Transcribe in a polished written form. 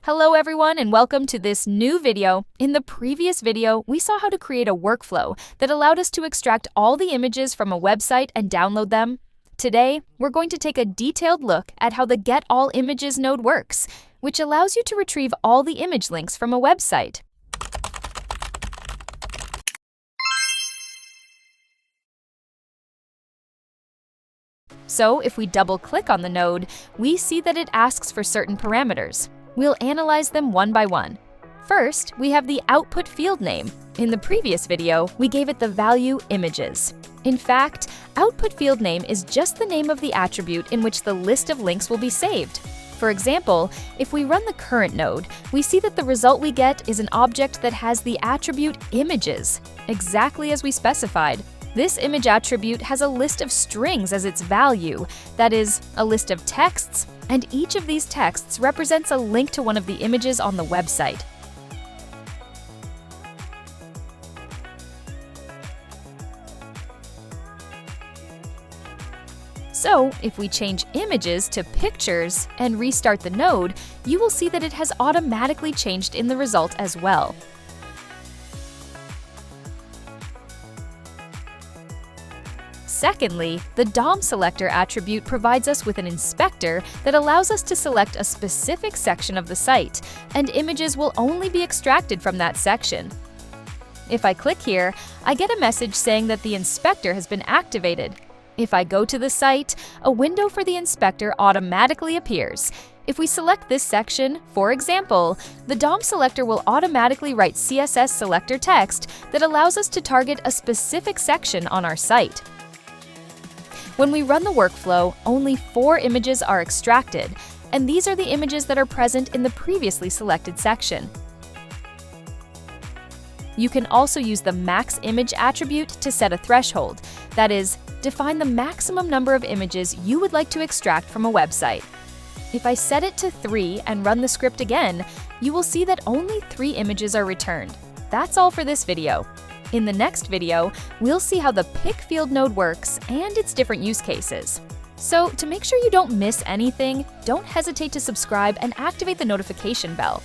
Hello everyone and welcome to this new video. In the previous video, we saw how to create a workflow that allowed us to extract all the images from a website and download them. Today, we're going to take a detailed look at how the Get All Images node works, which allows you to retrieve all the image links from a website. So if we double-click on the node, we see that it asks for certain parameters. We'll analyze them one by one. First, we have the output field name. In the previous video, we gave it the value images. In fact, output field name is just the name of the attribute in which the list of links will be saved. For example, if we run the current node, we see that the result we get is an object that has the attribute images, exactly as we specified. This image attribute has a list of strings as its value, that is, a list of texts, and each of these texts represents a link to one of the images on the website. So, if we change images to pictures and restart the node, you will see that it has automatically changed in the result as well. Secondly, the DOM Selector attribute provides us with an inspector that allows us to select a specific section of the site, and images will only be extracted from that section. If I click here, I get a message saying that the inspector has been activated. If I go to the site, a window for the inspector automatically appears. If we select this section, for example, the DOM Selector will automatically write CSS selector text that allows us to target a specific section on our site. When we run the workflow, only 4 images are extracted, and these are the images that are present in the previously selected section. You can also use the max image attribute to set a threshold, that is, define the maximum number of images you would like to extract from a website. If I set it to 3 and run the script again, you will see that only 3 images are returned. That's all for this video. In the next video, we'll see how the pick field node works and its different use cases. So, to make sure you don't miss anything, don't hesitate to subscribe and activate the notification bell.